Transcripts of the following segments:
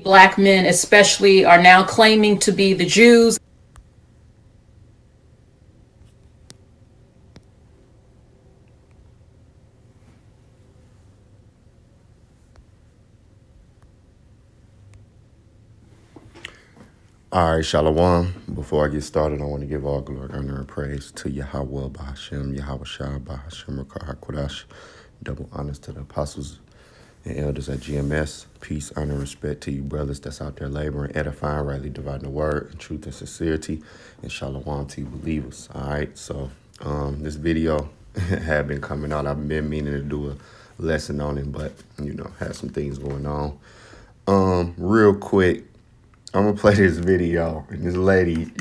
Black men especially are now claiming to be the Jews. All right, Shalom. Before I get started, I want to give all glory, honor, and praise to Yahweh, Bahashem, Yahweh Shah, Bahashem, Rakah HaKodash. Double honors to the apostles and elders at GMS. Peace, honor, and respect to you brothers that's out there laboring, edifying, rightly dividing the word, in truth and sincerity, and Shalom to you believers. All right, so this video had been coming out. I've been meaning to do a lesson on it, but, had some things going on. Real quick, I'm gonna play this video, and this lady,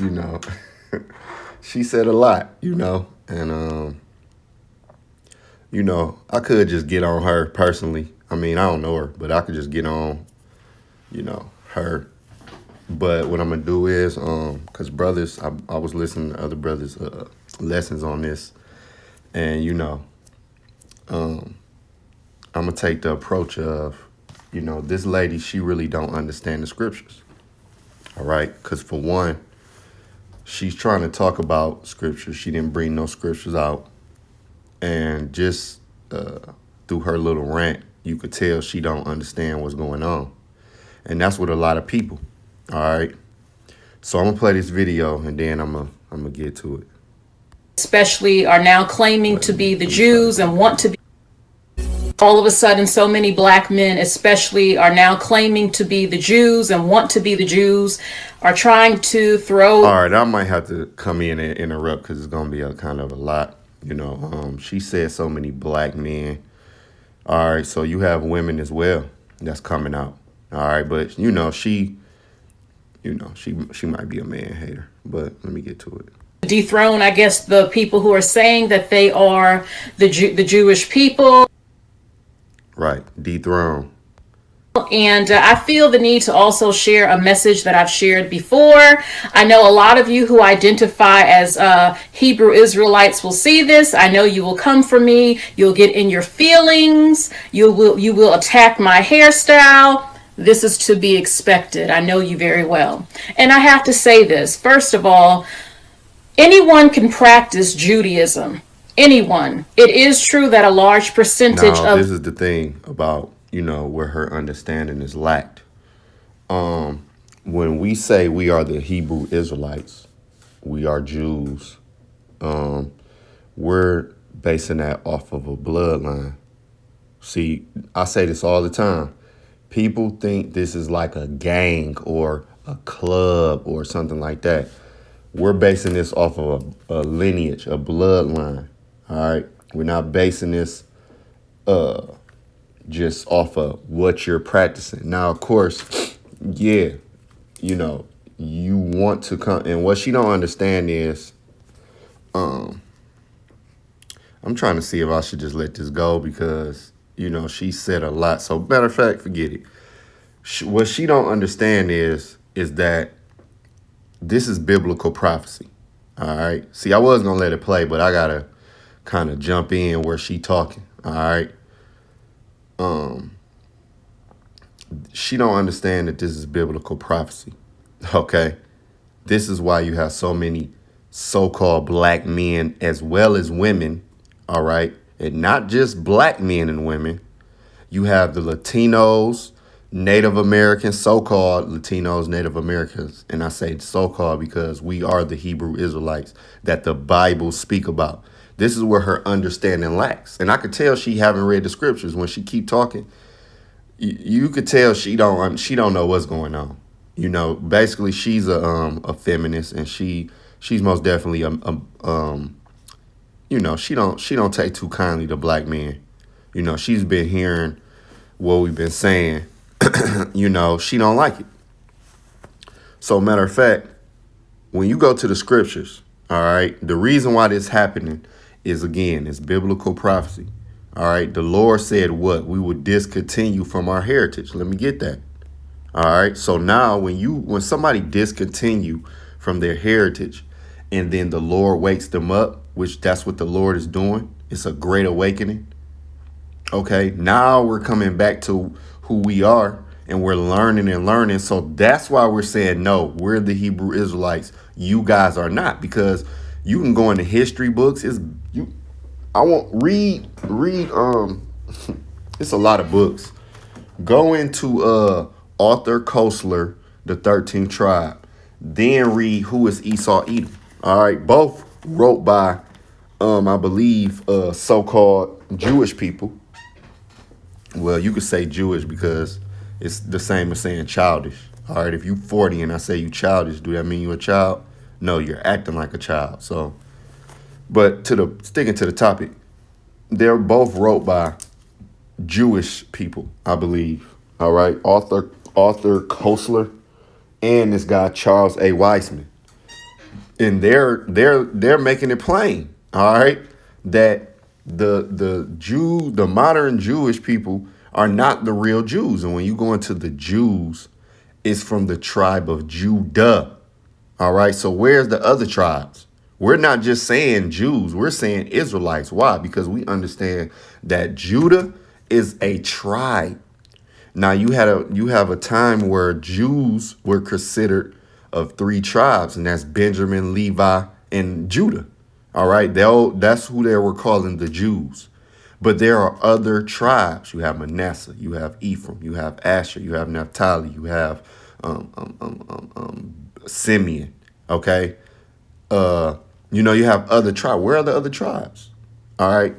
she said a lot, and I could just get on her personally. I mean, I don't know her, but I could just get on, her. But what I'm gonna do is, cause brothers, I was listening to other brothers' lessons on this, and I'm gonna take the approach of, this lady, she really don't understand the scriptures. All right, because for one, she's trying to talk about scripture. She didn't bring no scriptures out. And just through her little rant, you could tell she don't understand what's going on. And that's with a lot of people. All right. So I'm going to play this video, and then I'm gonna get to it. Especially are now claiming to be the Jews and want to be. All of a sudden, so many black men especially are now claiming to be the Jews and want to be the Jews, are trying to throw. All right, I might have to come in and interrupt because it's going to be a kind of a lot. She said so many black men. All right, so you have women as well that's coming out. All right, but she might be a man hater, but let me get to it. Dethrone, I guess, the people who are saying that they are the Jewish people. Right, dethrone. And I feel the need to also share a message that I've shared before. I know a lot of you who identify as Hebrew Israelites will see this. I know you will come for me. You'll get in your feelings. You will attack my hairstyle. This is to be expected. I know you very well. And I have to say this. First of all, anyone can practice Judaism. Anyone. It is true that a large percentage now, of. This is the thing about, where her understanding is lacked. When we say we are the Hebrew Israelites, we are Jews, we're basing that off of a bloodline. See, I say this all the time. People think this is like a gang or a club or something like that. We're basing this off of a lineage, a bloodline. All right. We're not basing this just off of what you're practicing. Now, of course, yeah, you want to come. And what she don't understand is, I'm trying to see if I should just let this go because, she said a lot. So matter of fact, forget it. What she don't understand is that this is biblical prophecy. All right. See, I was going to let it play, but I got to kind of jump in where she talking. All right. She don't understand that this is biblical prophecy. Okay. This is why you have so many so-called black men as well as women. All right. And not just black men and women. You have the Latinos, Native Americans, so-called Latinos, Native Americans. And I say so-called because we are the Hebrew Israelites that the Bible speak about. This is where her understanding lacks. And I could tell she haven't read the scriptures when she keep talking. You could tell she don't know what's going on. Basically she's a feminist, and she's most definitely she don't take too kindly to black men. She's been hearing what we've been saying. She don't like it. So matter of fact, when you go to the scriptures, all right, the reason why this happening is, again, it's biblical prophecy. All right. The Lord said what? We would discontinue from our heritage. Let me get that. All right. So now when somebody discontinue from their heritage and then the Lord wakes them up, which that's what the Lord is doing. It's a great awakening. Okay. Now we're coming back to who we are. and we're learning and learning. So that's why we're saying, no, we're the Hebrew Israelites. You guys are not, because you can go into history books. I won't read it's a lot of books. Go into Arthur Koestler, The 13th Tribe. Then read Who is Esau Edom. All right, both wrote by I believe so-called Jewish people. Well, you could say Jewish because it's the same as saying childish. All right, if you 40 and I say you childish, do that mean you a child? No, you're acting like a child. So, but sticking to the topic, they're both wrote by Jewish people, I believe. All right, Arthur Koestler and this guy Charles A. Weissman, and they're making it plain. All right, that the modern Jewish people are not the real Jews, and when you go into the Jews, it's from the tribe of Judah. All right, so where's the other tribes? We're not just saying Jews, we're saying Israelites. Why? Because we understand that Judah is a tribe. Now you have a time where Jews were considered of three tribes, and that's Benjamin, Levi, and Judah. All right, that's who they were calling the Jews. But there are other tribes. You have Manasseh, you have Ephraim, you have Asher, you have Naphtali, you have Simeon. Okay, you have other tribes. Where are the other tribes? All right,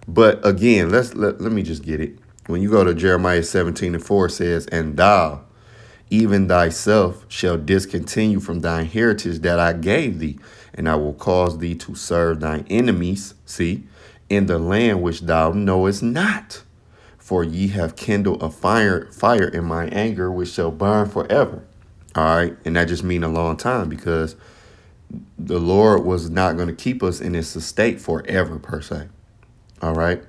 but again, let me just get it. When you go to Jeremiah 17:4, it says, "And thou, even thyself, shall discontinue from thine heritage that I gave thee, and I will cause thee to serve thine enemies, see, in the land which thou knowest not. For ye have kindled a fire in my anger, which shall burn forever." All right, and that just means a long time, because the Lord was not going to keep us in this state forever, per se. All right,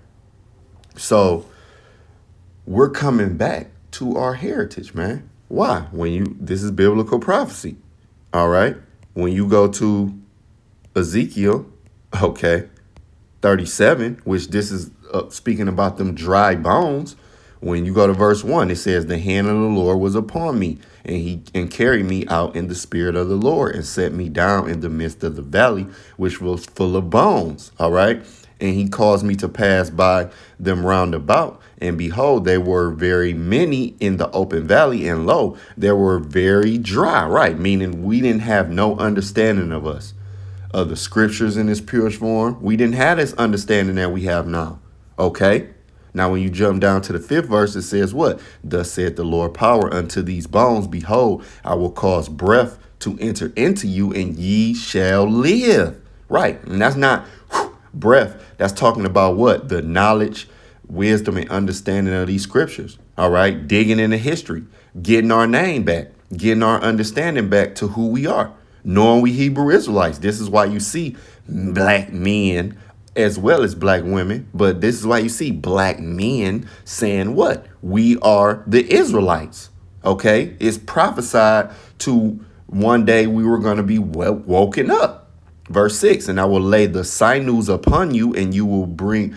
so we're coming back to our heritage, man. Why? This is biblical prophecy. All right. When you go to Ezekiel, okay, 37, which this is speaking about them dry bones. When you go to verse 1, it says, "The hand of the Lord was upon me, and carried me out in the spirit of the Lord, and set me down in the midst of the valley, which was full of bones." All right. And he caused me to pass by them round about. And behold, they were very many in the open valley, and lo, they were very dry. Right. Meaning we didn't have no understanding of the scriptures in its purest form. We didn't have this understanding that we have now. Okay. Now, when you jump down to the 5th verse, it says what? "Thus saith the Lord power unto these bones, behold, I will cause breath to enter into you, and ye shall live." Right. And that's not breath. That's talking about what? The knowledge, wisdom, and understanding of these scriptures. All right. Digging into history, getting our name back, getting our understanding back to who we are, knowing we Hebrew Israelites. This is why you see black men as well as black women. But this is why you see black men saying what? We are the Israelites. Okay. It's prophesied to one day we were going to be woken up. Verse 6, "And I will lay the sinews upon you, and you will bring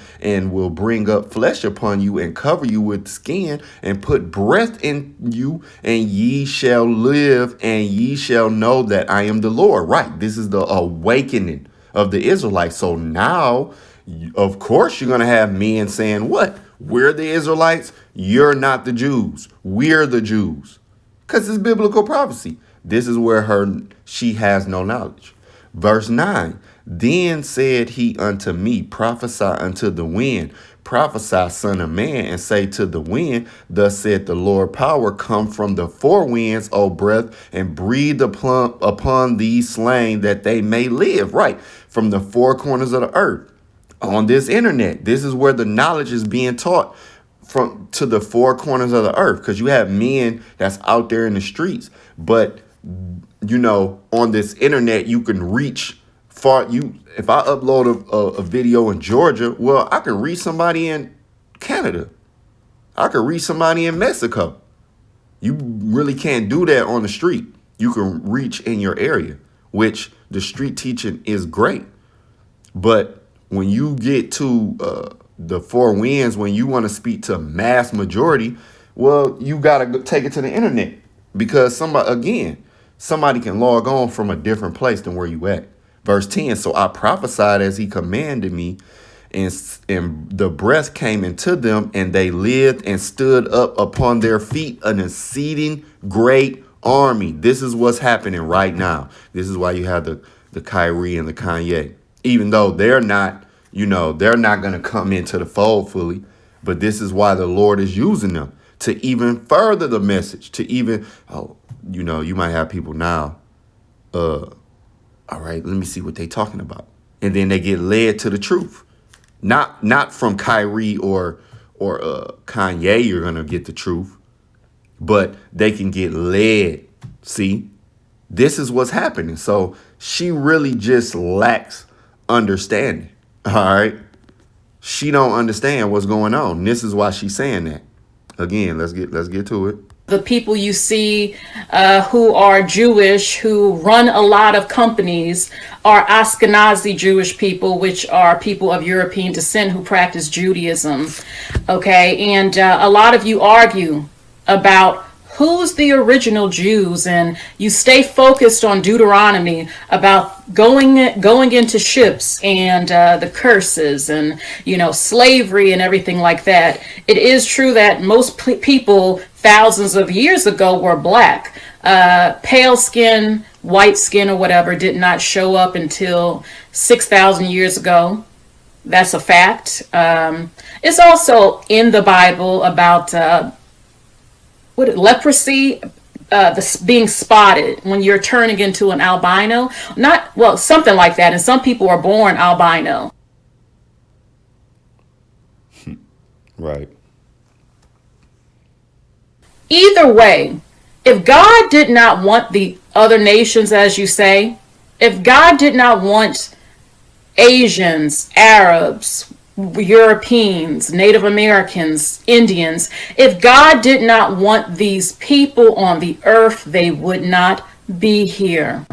up flesh upon you, and cover you with skin, and put breath in you, and ye shall live, and ye shall know that I am the Lord." Right. This is the awakening of the Israelites. So now, of course, you're going to have men saying what? We're the Israelites. You're not the Jews. We're the Jews. Because it's biblical prophecy. This is where she has no knowledge. Verse 9, "Then said he unto me, prophesy unto the wind, prophesy, son of man, and say to the wind, thus saith the Lord power, come from the four winds, O breath, and breathe upon these slain that they may live." Right. From the four corners of the earth. On this internet, this is where the knowledge is being taught, from to the four corners of the earth, because you have men that's out there in the streets, but on this internet, you can reach far. If I upload a video in Georgia, well, I can reach somebody in Canada. I can reach somebody in Mexico. You really can't do that on the street. You can reach in your area, which the street teaching is great. But when you get to the four winds, when you want to speak to mass majority, Well, you gotta take it to the internet because somebody can log on from a different place than where you at. Verse 10. So I prophesied as he commanded me, and the breath came into them, and they lived and stood up upon their feet, an exceeding great army. This is what's happening right now. This is why you have the Kyrie and the Kanye, even though they're not, they're not going to come into the fold fully. But this is why the Lord is using them to even further the message, to even, you might have people now, all right, let me see what they talking about. And then they get led to the truth. Not from Kyrie or Kanye, you're going to get the truth, but they can get led. See, this is what's happening. So she really just lacks understanding. All right. She don't understand what's going on. This is why she's saying that. Again, let's get to it. The people you see who are Jewish, who run a lot of companies, are Ashkenazi Jewish people, which are people of European descent who practice Judaism. Okay, and a lot of you argue about who's the original Jews, and you stay focused on Deuteronomy about going into ships and the curses and slavery and everything like that. It is true that most people thousands of years ago were black. Pale skin, white skin, or whatever did not show up until 6,000 years ago. That's a fact. It's also in the Bible about leprosy, being spotted when you're turning into an albino. Something like that. And some people are born albino. Right. Either way, if God did not want the other nations, as you say, if God did not want Asians, Arabs, Europeans, Native Americans, Indians, if God did not want these people on the earth, they would not be here.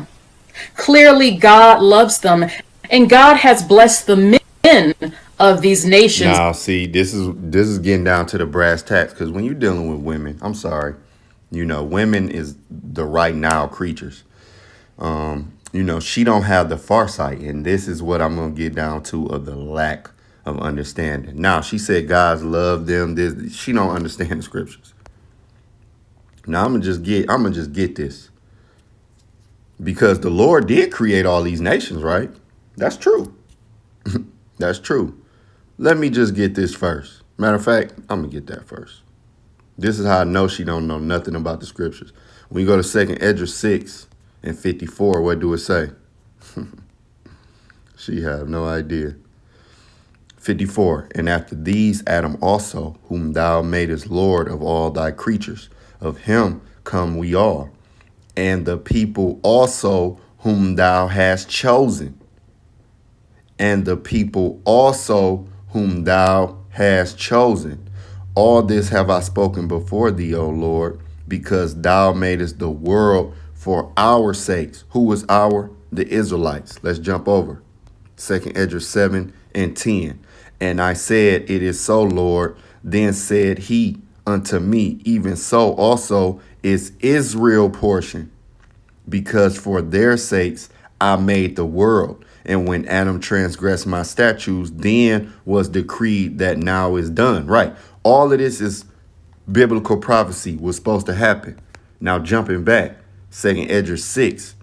Clearly, God loves them, and God has blessed the men of these nations. Now, see, this is getting down to the brass tacks, because when you're dealing with women, I'm sorry, women is the right now creatures. She don't have the farsight, and this is what I'm gonna get down to of the lack of understanding. Now, she said God's love them. She don't understand the scriptures. Now I'm gonna just get this, because the Lord did create all these nations, right? That's true. That's true. Let me just get this first. Matter of fact, I'm gonna get that first. This is how I know she don't know nothing about the scriptures. When you go to 2nd Esdras 6 and 54, what do it say? She have no idea. 54, and after these Adam also, whom thou madest Lord of all thy creatures, of him come we all, and the people also whom thou hast chosen, and the people also whom thou hast chosen. All this have I spoken before thee, O Lord, because thou madest the world for our sakes. Who was our? The Israelites. Let's jump over. 2nd Esdras 7 and 10. And I said, it is so, Lord. Then said he unto me, even so also is Israel portion, because for their sakes I made the world. And when Adam transgressed my statutes, then was decreed that now is done. Right. All of this is biblical prophecy was supposed to happen. Now jumping back, 2nd Esdras 6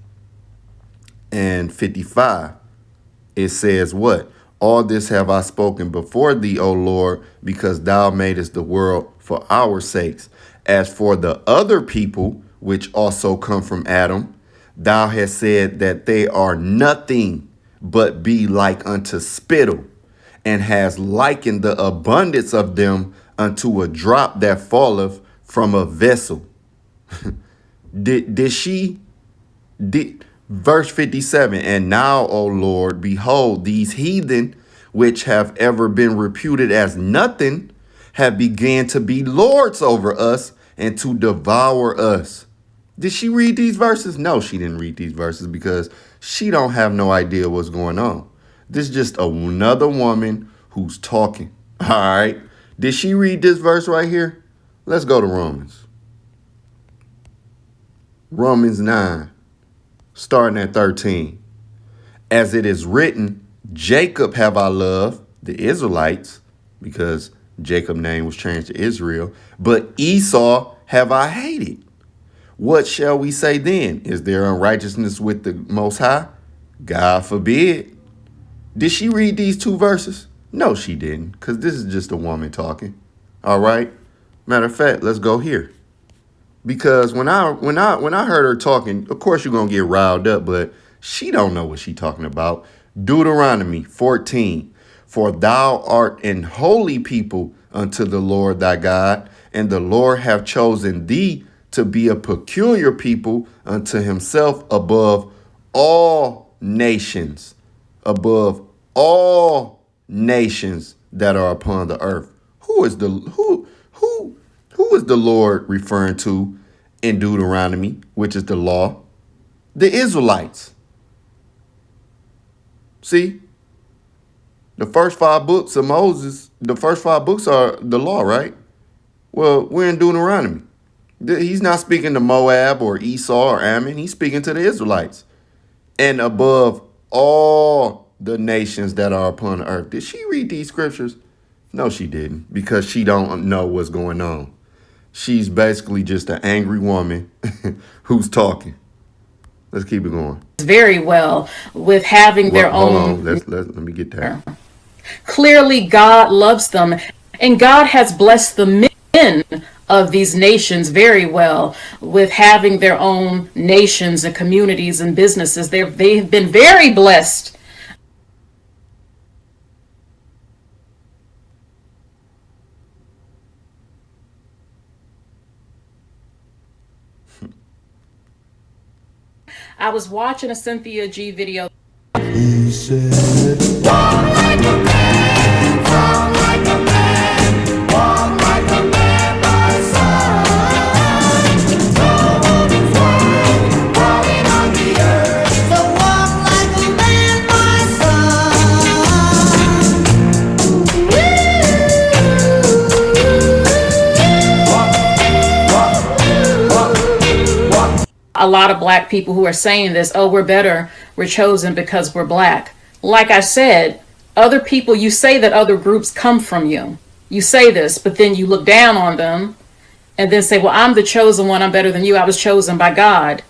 and 55, it says what? All this have I spoken before thee, O Lord, because thou madest the world for our sakes. As for the other people, which also come from Adam, thou hast said that they are nothing but be like unto spittle, and has likened the abundance of them unto a drop that falleth from a vessel. Verse 57, and now, O Lord, behold, these heathen, which have ever been reputed as nothing, have began to be lords over us and to devour us. Did she read these verses? No, she didn't read these verses because she don't have no idea what's going on. This is just another woman who's talking. All right. Did she read this verse right here? Let's go to Romans. Romans 9, starting at 13. As it is written, Jacob have I loved, the Israelites, because Jacob's name was changed to Israel, but Esau have I hated. What shall we say then? Is there unrighteousness with the Most High? God forbid. Did she read these two verses? No, she didn't, because this is just a woman talking. All right. Matter of fact, let's go here. Because when I heard her talking, of course you're gonna get riled up, but she don't know what she talking about. Deuteronomy 14. For thou art an holy people unto the Lord thy God, and the Lord have chosen thee to be a peculiar people unto himself above all nations, above all nations that are upon the earth. Who is the Lord referring to in Deuteronomy, which is the law? The Israelites. See, the first 5 books of Moses, the first 5 books are the law, right? Well, we're in Deuteronomy. He's not speaking to Moab or Esau or Ammon. He's speaking to the Israelites. And above all the nations that are upon the earth. Did she read these scriptures? No, she didn't, because she don't know what's going on. She's basically just an angry woman who's talking. Let's keep it going. Very well with having their Hold own. on. Let me get there. Clearly, God loves them, and God has blessed the men of these nations very well with having their own nations and communities and businesses. They've been very blessed. I was watching a Cynthia G video. He said, walk like a man, talk like a man, walk like a man, my son. No woman's world, walking on the earth. So walk like a man, my son. A lot of black people who are saying this, oh, we're better, we're chosen because we're black. Like I said, other people, you say that other groups come from you. You say this, but then you look down on them and then say, well, I'm the chosen one, I'm better than you, I was chosen by God.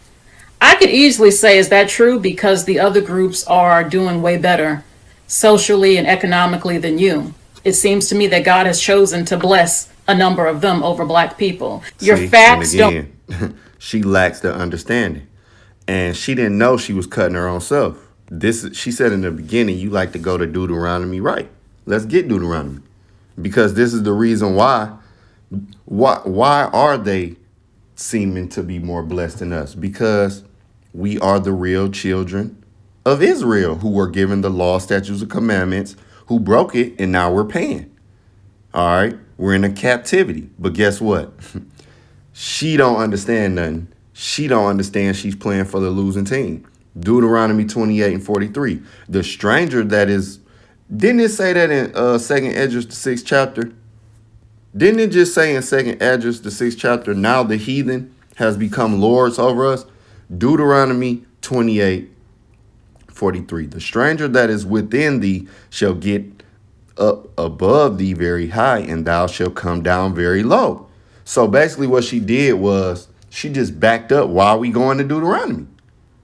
I could easily say, is that true? Because the other groups are doing way better socially and economically than you. It seems to me that God has chosen to bless a number of them over black people. Your facts don't. She lacks the understanding, and she didn't know she was cutting her own self. She said in the beginning, you like to go to Deuteronomy, right? Let's get Deuteronomy, because this is the reason why. Why are they seeming to be more blessed than us? Because we are the real children of Israel who were given the law, statutes, and commandments, who broke it, and now we're paying. All right, we're in a captivity, but guess what? She don't understand nothing. She don't understand she's playing for the losing team. Deuteronomy 28 and 43. The stranger that is, didn't it say that in 2nd Esdras, the 6th chapter? Didn't it just say in 2nd Esdras, the 6th chapter, now the heathen has become lords over us? Deuteronomy 28, 43. The stranger that is within thee shall get up above thee very high, and thou shalt come down very low. So basically what she did was she just backed up while we going to Deuteronomy.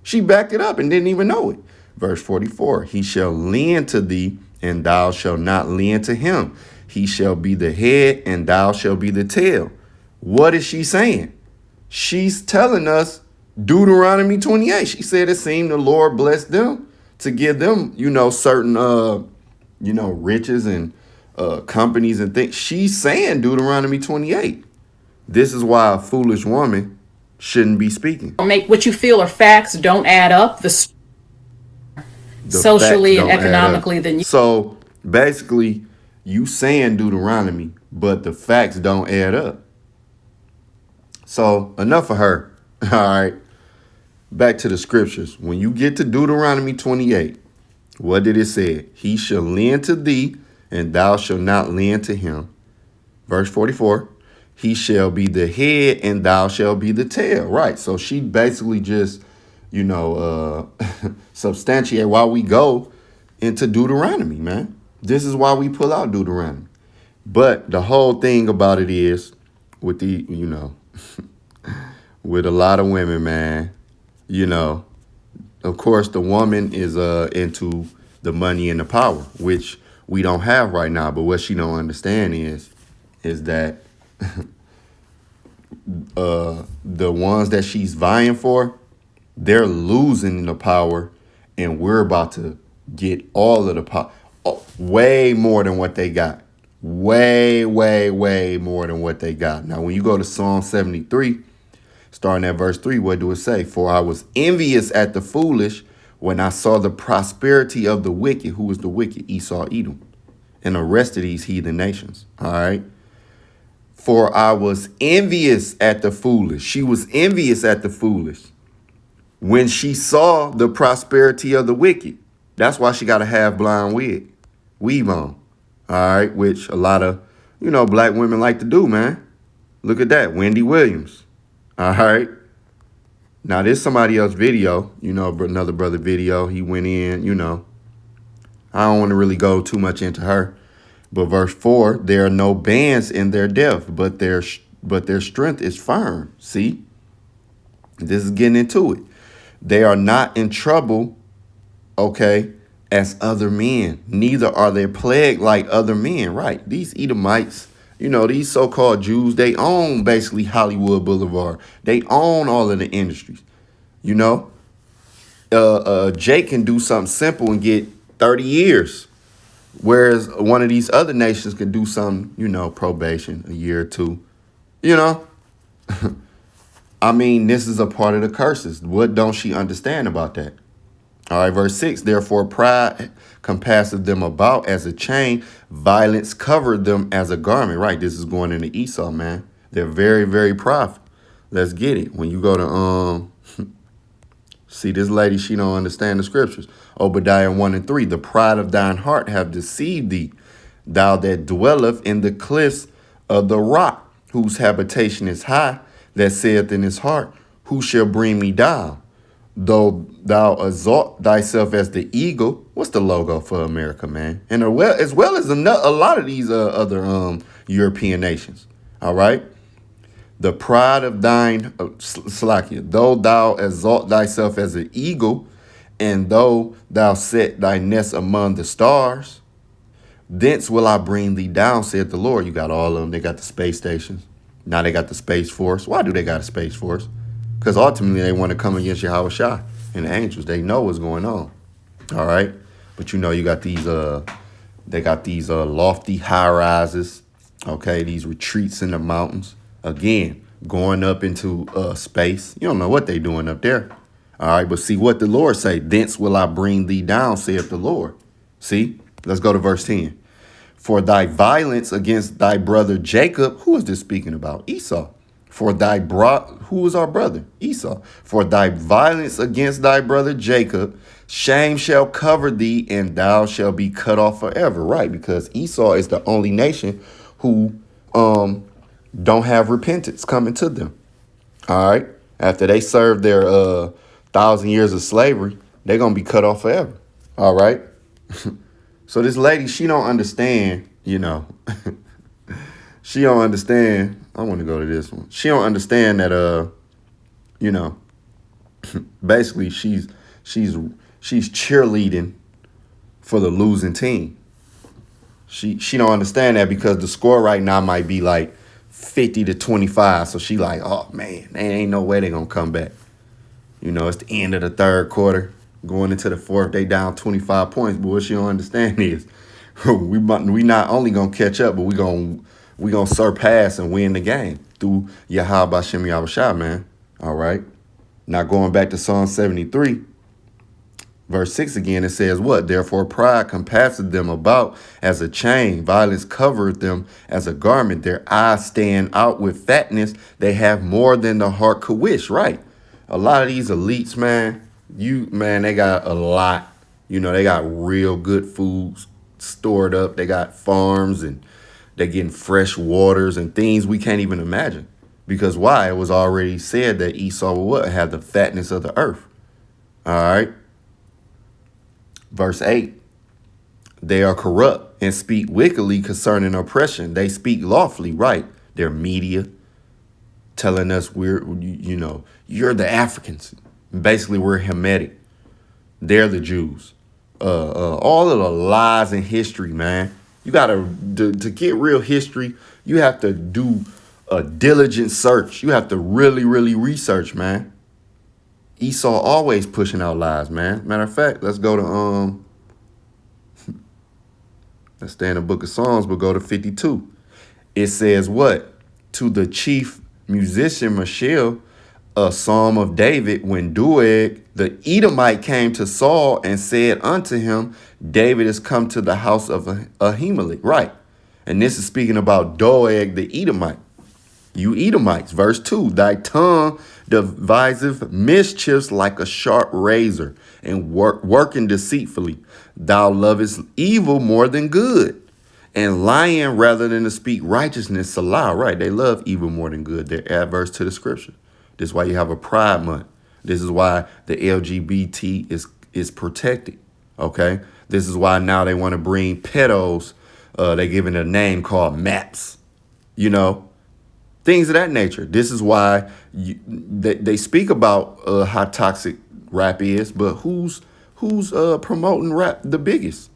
She backed it up and didn't even know it. Verse 44, he shall lend to thee, and thou shalt not lend to him. He shall be the head, and thou shalt be the tail. What is she saying? She's telling us Deuteronomy 28. She said it seemed the Lord blessed them to give them, certain, riches and companies and things. She's saying Deuteronomy 28. This is why a foolish woman shouldn't be speaking. Make what you feel are facts don't add up. The socially and economically than you. So basically, you saying Deuteronomy, but the facts don't add up. So enough of her. All right. Back to the scriptures. When you get to Deuteronomy 28, what did it say? He shall lend to thee, and thou shalt not lend to him. Verse 44. he shall be the head and thou shall be the tail. Right. So she basically just, substantiate why we go into Deuteronomy, man. This is why we pull out Deuteronomy. But the whole thing about it is with with a lot of women, man, of course, the woman is into the money and the power, which we don't have right now. But what she don't understand is that the ones that she's vying for, they're losing the power, and we're about to get all of the power, way more than what they got, way, way, way more than what they got. Now, when you go to Psalm 73. Starting at verse 3, what do it say? For I was envious at the foolish when I saw the prosperity of the wicked. Who was the wicked? Esau, Edom, and the rest of these heathen nations. All right. For I was envious at the foolish. She was envious at the foolish when she saw the prosperity of the wicked. That's why she got a half blind weave on. All right. Which a lot of, black women like to do, man. Look at that. Wendy Williams. All right. Now, there's somebody else's video, another brother video. He went in, I don't want to really go too much into her. But verse 4, there are no bands in their death, but their strength is firm. See, this is getting into it. They are not in trouble, okay, as other men. Neither are they plagued like other men. Right. These Edomites, these so-called Jews, they own basically Hollywood Boulevard. They own all of the industries. Jake can do something simple and get 30 years. Whereas one of these other nations can do something, probation, a year or two. I mean, this is a part of the curses. What don't she understand about that? All right, verse 6, therefore pride compasseth them about as a chain, violence covered them as a garment. Right, this is going into Esau, man. They're very, very prideful. Let's get it. When you go to, see this lady, she don't understand the scriptures. Obadiah 1 and 3, the pride of thine heart have deceived thee, thou that dwelleth in the cliffs of the rock, whose habitation is high, that saith in his heart, who shall bring me down? Though thou exalt thyself as the eagle. What's the logo for America, man? And as well as a lot of these other European nations. All right. The pride of thine, Slakia, though thou exalt thyself as an eagle, and though thou set thy nest among the stars, thence will I bring thee down, saith the Lord. You got all of them. They got the space stations. Now they got the Space Force. Why do they got a Space Force? Because ultimately they want to come against Yahweh Shai and the angels. They know what's going on. All right. But you got these lofty high rises. Okay, these retreats in the mountains. Again, going up into space. You don't know what they doing up there. All right, but see what the Lord say. Thence will I bring thee down, saith the Lord. See, let's go to verse 10. For thy violence against thy brother Jacob. Who is this speaking about? Esau. For who is our brother? Esau. For thy violence against thy brother Jacob, shame shall cover thee, and thou shalt be cut off forever. Right, because Esau is the only nation who don't have repentance coming to them. All right. After they serve their 1,000 years of slavery, they're gonna be cut off forever. All right. So this lady, she don't understand, she don't understand. I want to go to this one. She don't understand that basically she's cheerleading for the losing team. She don't understand that because the score right now might be like 50-25. So she like, oh man, there ain't no way they're gonna come back. It's the end of the third quarter. Going into the fourth, they down 25 points. But what she don't understand is we not only gonna catch up, but we gonna surpass and win the game through Yahweh Bashem Yahweh Shai, man. All right. Now going back to Psalm 73, verse 6 again, it says what? Therefore pride compasseth them about as a chain, violence covereth them as a garment. Their eyes stand out with fatness. They have more than the heart could wish. Right. A lot of these elites, man. They got a lot. They got real good foods stored up. They got farms and They're getting fresh waters and things we can't even imagine. Because why? It was already said that Esau will what? Have the fatness of the earth. All right. Verse 8. They are corrupt and speak wickedly concerning oppression. They speak lawfully, right? They're media telling us you're the Africans. Basically, we're Hamitic. They're the Jews. All of the lies in history, man. You gotta to get real history. You have to do a diligent search. You have to really, really research, man. Esau always pushing out lies, man. Matter of fact, let's go to let's stay in the book of Psalms, but go to 52. It says what? To the chief musician Michelle, a psalm of David, when Doeg the Edomite came to Saul and said unto him, David is come to the house of Ahimelech. Right. And this is speaking about Doeg the Edomite. You Edomites, verse 2, thy tongue deviseth mischiefs like a sharp razor, and working deceitfully. Thou lovest evil more than good, and lying rather than to speak righteousness. Salah, right? They love evil more than good. They're adverse to the scripture. This is why you have a Pride Month. This is why the LGBT is protected. Okay, this is why now they want to bring pedos. They giving a name called MAPS. You know. Things of that nature. This is why they speak about how toxic rap is, but who's promoting rap the biggest?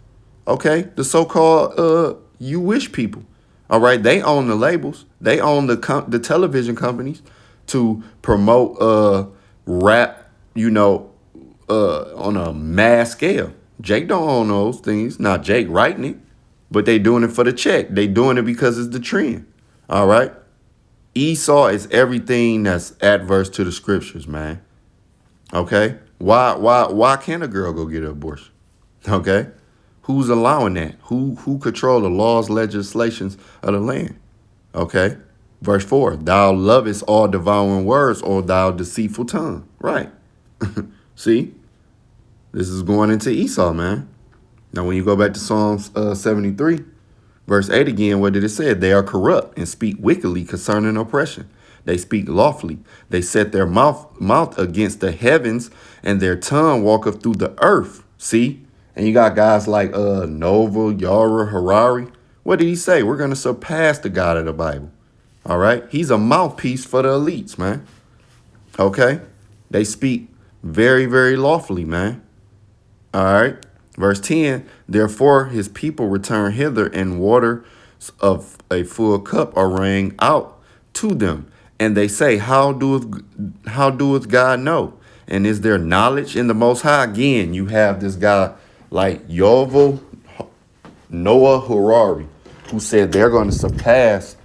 Okay, the so-called you wish people. All right, they own the labels. They own the television companies to promote rap. On a mass scale. Jake don't own those things. Not Jake writing it, but they doing it for the check. They doing it because it's the trend. All right. Esau is everything that's adverse to the scriptures, man. Okay? Why can't a girl go get an abortion? Okay? Who's allowing that? Who control the laws, legislations of the land? Okay? Verse 4, thou lovest all devouring words, or thou deceitful tongue. Right. See? This is going into Esau, man. Now, when you go back to Psalms 73, verse 8 again, what did it say? They are corrupt and speak wickedly concerning oppression. They speak lawfully. They set their mouth against the heavens, and their tongue walketh through the earth. See? And you got guys like Nova, Yara, Harari. What did he say? We're going to surpass the God of the Bible. All right? He's a mouthpiece for the elites, man. Okay? They speak very, very lawfully, man. All right? Verse 10, therefore his people return hither, and water of a full cup are rang out to them. And they say, how doeth God know? And is there knowledge in the Most High? Again, you have this guy like Yovel Noah Harari, who said they're going to surpass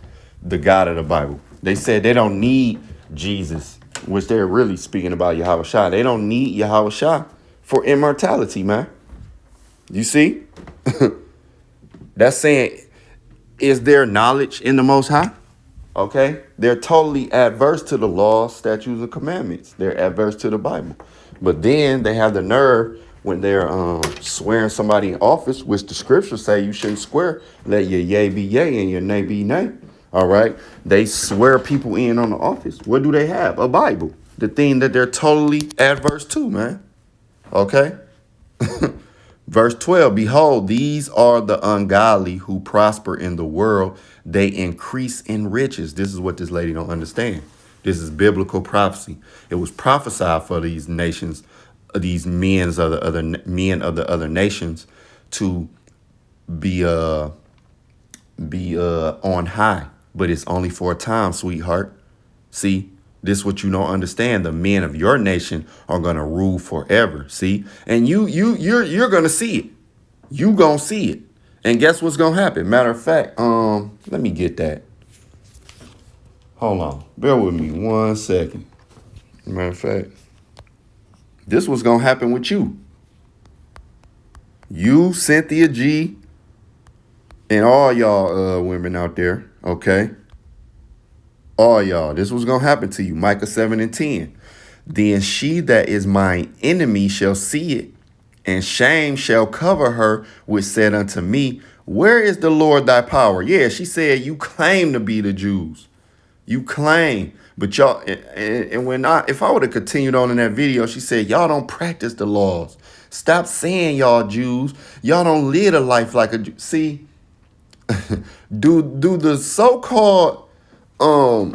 the God of the Bible. They said they don't need Jesus, which they're really speaking about Yahweh Shai. They don't need Yahweh Shai for immortality, man. You see? That's saying, is there knowledge in the Most High? Okay? They're totally adverse to the laws, statutes, and commandments. They're adverse to the Bible. But then they have the nerve when they're swearing somebody in office, which the scriptures say you shouldn't swear. Let your yea be yea and your nay be nay. All right? They swear people in on the office. What do they have? A Bible. The thing that they're totally adverse to, man. Okay? Verse 12, behold, these are the ungodly who prosper in the world. They increase in riches. This is what this lady don't understand. This is biblical prophecy. It was prophesied for these nations, these men of the other nations to be on high. But it's only for a time, sweetheart. See? This is what you don't understand. The men of your nation are gonna rule forever. See, and you're gonna see it. You gonna see it. And guess what's gonna happen? Matter of fact, let me get that. Hold on, bear with me 1 second. Matter of fact, this was gonna happen with you. You, Cynthia G, and all y'all women out there. Okay. All y'all, this was going to happen to you. Micah 7:10. Then she that is mine enemy shall see it and shame shall cover her, which said unto me, where is the Lord thy power? Yeah, she said, you claim to be the Jews. You claim. But y'all, and if I would have continued on in that video, she said, y'all don't practice the laws. Stop saying y'all Jews. Y'all don't live a life like a Jew. See, do the so-called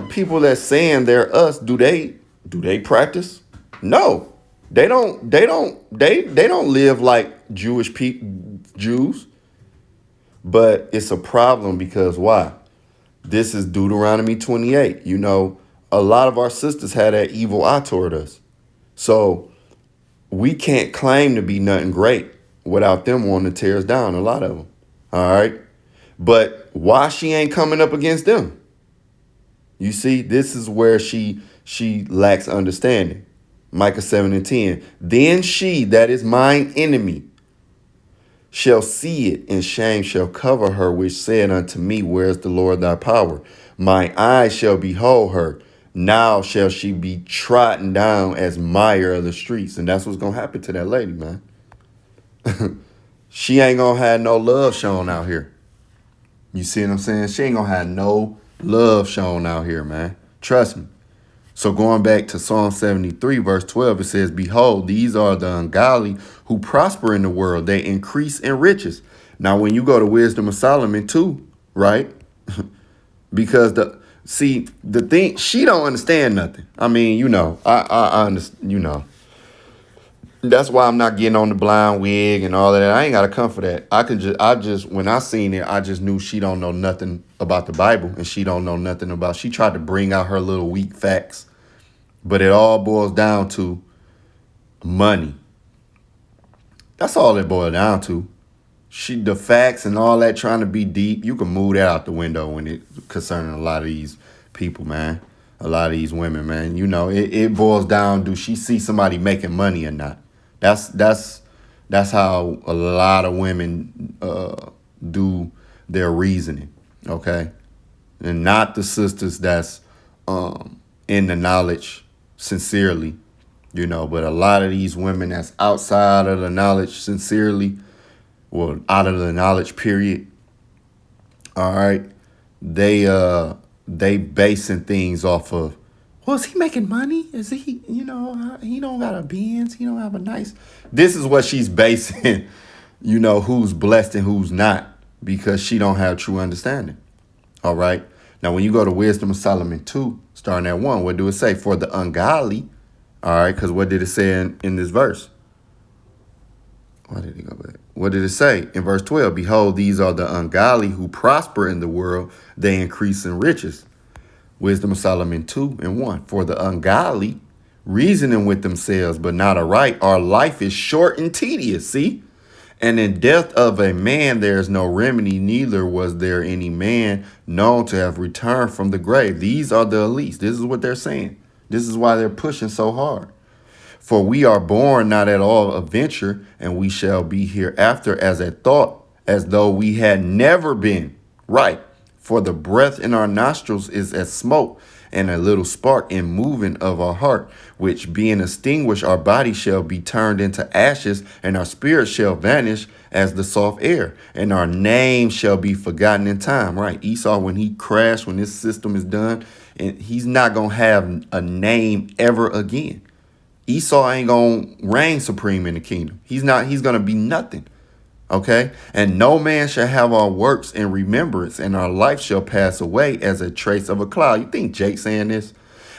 people that saying they're us, do they practice? No. They don't live like Jews. But it's a problem because why? This is Deuteronomy 28. You know, a lot of our sisters had that evil eye toward us. So we can't claim to be nothing great without them wanting to tear us down, a lot of them. All right. But why she ain't coming up against them? You see, this is where she lacks understanding. Micah 7:10. Then she, that is mine enemy, shall see it, and shame shall cover her, which said unto me, where is the Lord thy power? My eyes shall behold her. Now shall she be trodden down as mire of the streets. And that's what's going to happen to that lady, man. She ain't going to have no love shown out here. You see what I'm saying? She ain't going to have no love shown out here, man. Trust me. So going back to Psalm 73, verse 12, it says, behold, these are the ungodly who prosper in the world. They increase in riches. Now, when you go to Wisdom of Solomon too, right? Because the thing, she don't understand nothing. I mean, you know, I understand, you know. That's why I'm not getting on the blind wig and all of that. I ain't got to come for that. When I seen it, I just knew she don't know nothing about the Bible, and she don't know nothing about, she tried to bring out her little weak facts, but it all boils down to money. That's all it boils down to. The facts and all that trying to be deep, you can move that out the window when it concerning a lot of these people, man. A lot of these women, man. You know, it boils down, do she see somebody making money or not? That's how a lot of women do their reasoning, okay? And not the sisters that's in the knowledge sincerely, you know, but a lot of these women that's outside of the knowledge sincerely, well, out of the knowledge period, all right, they basing things off of, well, is he making money? Is he, you know, he don't got a Benz. He don't have a nice. This is what she's basing, you know, who's blessed and who's not, because she don't have true understanding. All right. Now, when you go to Wisdom of Solomon 2, starting at 1, what do it say? For the ungodly. All right. Because what did it say in this verse? Why did it go back? What did it say in verse 12? Behold, these are the ungodly who prosper in the world. They increase in riches. Wisdom of Solomon 2 and 1. For the ungodly, reasoning with themselves, but not aright, our life is short and tedious. See? And in death of a man, there is no remedy, neither was there any man known to have returned from the grave. These are the elites. This is what they're saying. This is why they're pushing so hard. For we are born not at all a venture, and we shall be hereafter as a thought, as though we had never been. Right. For the breath in our nostrils is as smoke, and a little spark in moving of our heart, which being extinguished, our body shall be turned into ashes, and our spirit shall vanish as the soft air, and our name shall be forgotten in time. Right. Esau, when he crashed, when this system is done, and he's not going to have a name ever again. Esau ain't going to reign supreme in the kingdom. He's going to be nothing. Okay. And no man shall have our works in remembrance, and our life shall pass away as a trace of a cloud. You think Jake saying this?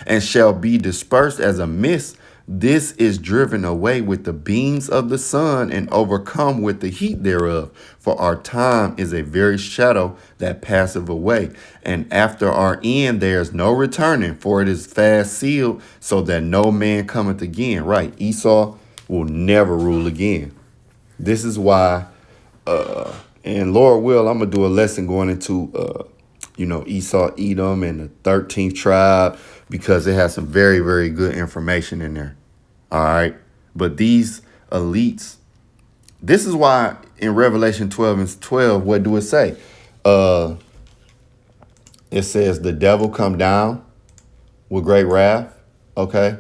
And shall be dispersed as a mist. This is driven away with the beams of the sun and overcome with the heat thereof. For our time is a very shadow that passeth away. And after our end, there is no returning, for it is fast sealed, so that no man cometh again. Right. Esau will never rule again. This is why, and Lord will, I'm going to do a lesson going into, Esau, Edom, and the 13th tribe, because it has some very, very good information in there. All right. But these elites, this is why in Revelation 12 and 12, what do it say? It says the devil come down with great wrath. Okay.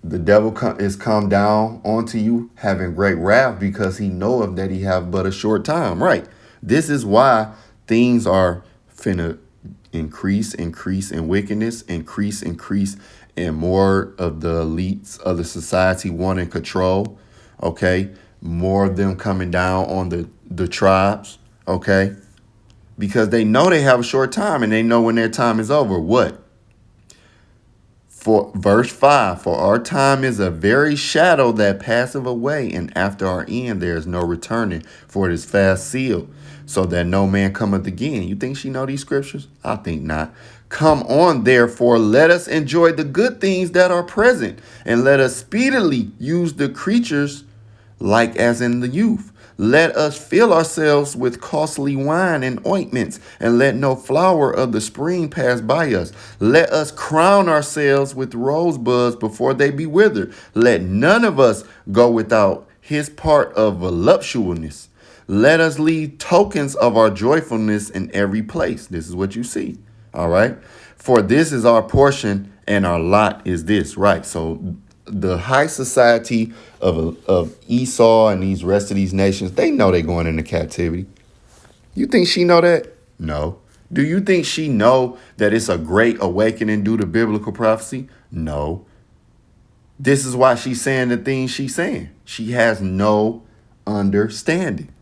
The devil is come down onto you having great wrath because he knoweth that he have but a short time. Right. This is why things are finna increase in wickedness, increase and more of the elites of the society wanting control. Okay. More of them coming down on the tribes. Okay. Because they know they have a short time and they know when their time is over. What? For verse 5, for our time is a very shadow that passeth away, and after our end there is no returning, for it is fast sealed, so that no man cometh again. You think she know these scriptures? I think not. Come on, therefore, let us enjoy the good things that are present, and let us speedily use the creatures like as in the youth. Let us fill ourselves with costly wine and ointments, and let no flower of the spring pass by us. Let us crown ourselves with rosebuds before they be withered. Let none of us go without his part of voluptuousness. Let us leave tokens of our joyfulness in every place. This is what you see. All right. For this is our portion, and our lot is this. Right. So the high society of Esau and these rest of these nations, they know they're going into captivity. You think she know that? No. Do you think she know that it's a great awakening due to biblical prophecy? No. This is why she's saying the things she's saying. She has no understanding.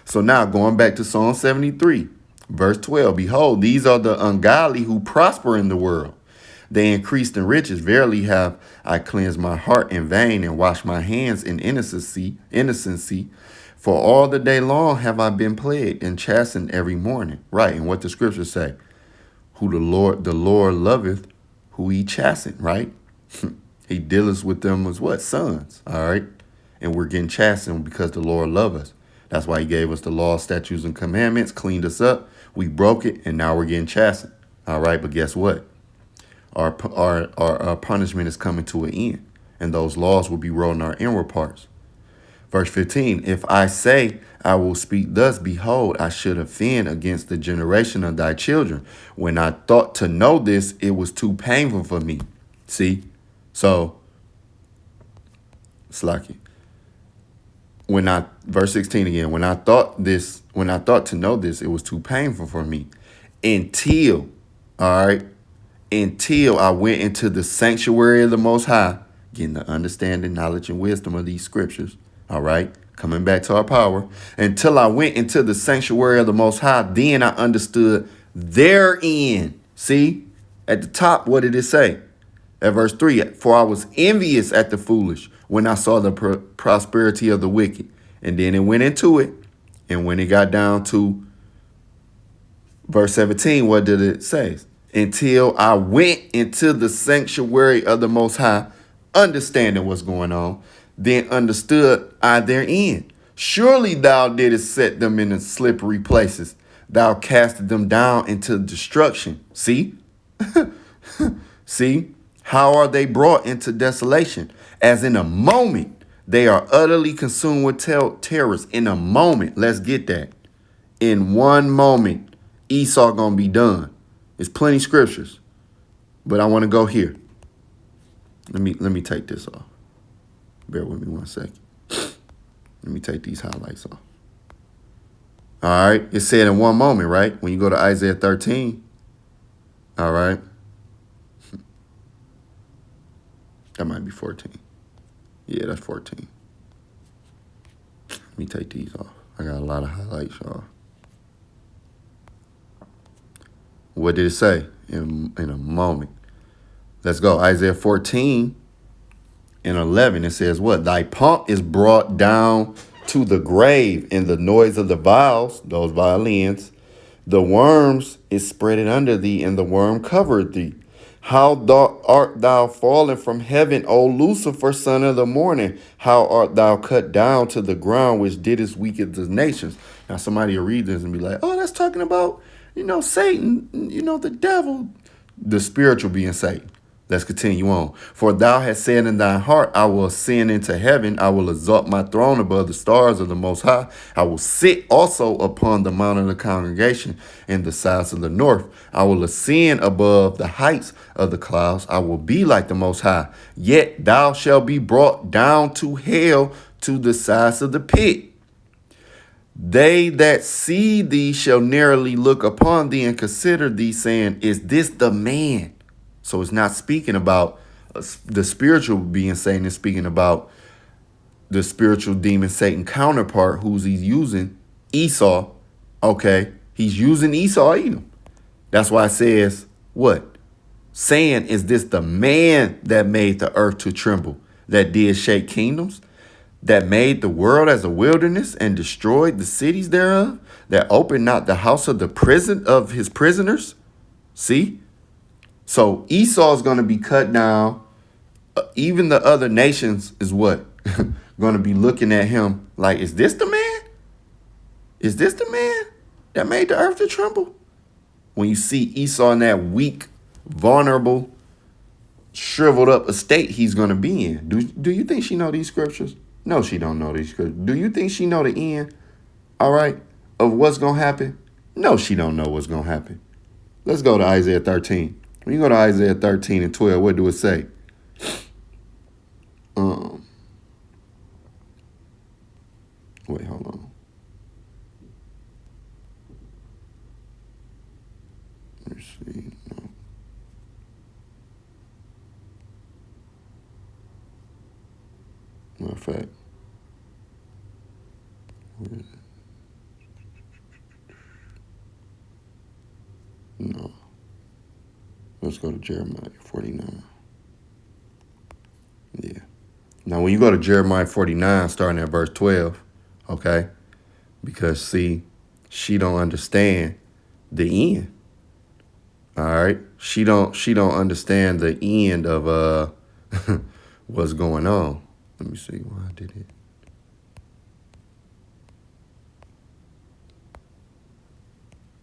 So now going back to Psalm 73, verse 12, behold, these are the ungodly who prosper in the world. They increased in riches. Verily have I cleansed my heart in vain and washed my hands in innocency. For all the day long have I been plagued and chastened every morning. Right. And what the scriptures say, who the Lord loveth, who he chastened. Right. He dealeth with them as what? Sons. All right. And we're getting chastened because the Lord loves us. That's why he gave us the law, statutes, and commandments, cleaned us up. We broke it, and now we're getting chastened. All right. But guess what? Our punishment is coming to an end, and those laws will be wrote in our inward parts. Verse 15, if I say I will speak thus, behold, I should offend against the generation of thy children. When I thought to know this, it was too painful for me. See? So, Slacky. Verse 16 again, when I thought to know this, it was too painful for me. Until I went into the sanctuary of the Most High, getting the understanding, knowledge, and wisdom of these scriptures. All right. Coming back to our power. Until I went into the sanctuary of the Most High, then I understood therein. See, at the top, what did it say? At verse 3, for I was envious at the foolish when I saw the prosperity of the wicked. And then it went into it. And when it got down to verse 17, what did it say? Until I went into the sanctuary of the Most High, understanding what's going on, then understood I therein. Surely thou didst set them in the slippery places. Thou castest them down into destruction. See? See? How are they brought into desolation? As in a moment, they are utterly consumed with terrors. In a moment, let's get that. In one moment, Esau gonna be done. There's plenty scriptures, but I want to go here. Let me take this off. Bear with me 1 second. Let me take these highlights off. All right. It said in one moment, right? When you go to Isaiah 13. All right. That might be 14. Yeah, that's 14. Let me take these off. I got a lot of highlights, y'all. What did it say? In a moment. Let's go. Isaiah 14 and 11. It says what? Thy pomp is brought down to the grave, and the noise of the viols, those violins, the worms is spreaded under thee, and the worm covered thee. How art thou fallen from heaven, O Lucifer, son of the morning? How art thou cut down to the ground, which didst weaken the nations? Now somebody will read this and be like, oh, that's talking about, Satan, the devil, the spiritual being Satan. Let's continue on. For thou hast said in thine heart, I will ascend into heaven. I will exalt my throne above the stars of the Most High. I will sit also upon the mount of the congregation in the sides of the north. I will ascend above the heights of the clouds. I will be like the Most High. Yet thou shalt be brought down to hell, to the sides of the pit. They that see thee shall narrowly look upon thee and consider thee, saying, is this the man? So it's not speaking about the spiritual being Satan. It's speaking about the spiritual demon Satan counterpart, who's he's using, Esau. Okay, he's using Esau, Edom. That's why it says what? Saying, is this the man that made the earth to tremble, that did shake kingdoms, that made the world as a wilderness and destroyed the cities thereof, that opened not the house of the prison of his prisoners? See? So Esau is going to be cut down. Even the other nations is what? Going to be looking at him like, is this the man? Is this the man that made the earth to tremble? When you see Esau in that weak, vulnerable, shriveled up estate he's going to be in. Do you think she know these scriptures? No, she don't know these scriptures. Do you think she know the end, all right, of what's going to happen? No, she don't know what's going to happen. Let's go to Isaiah 13. When you go to Isaiah 13 and 12, what do it say? Wait, hold on. Let me see. No. Matter of fact. Where is it? No. Let's go to Jeremiah 49. Yeah. Now, when you go to Jeremiah 49, starting at verse 12, okay? Because, see, she don't understand the end. All right? She don't understand the end of what's going on. Let me see why I did it.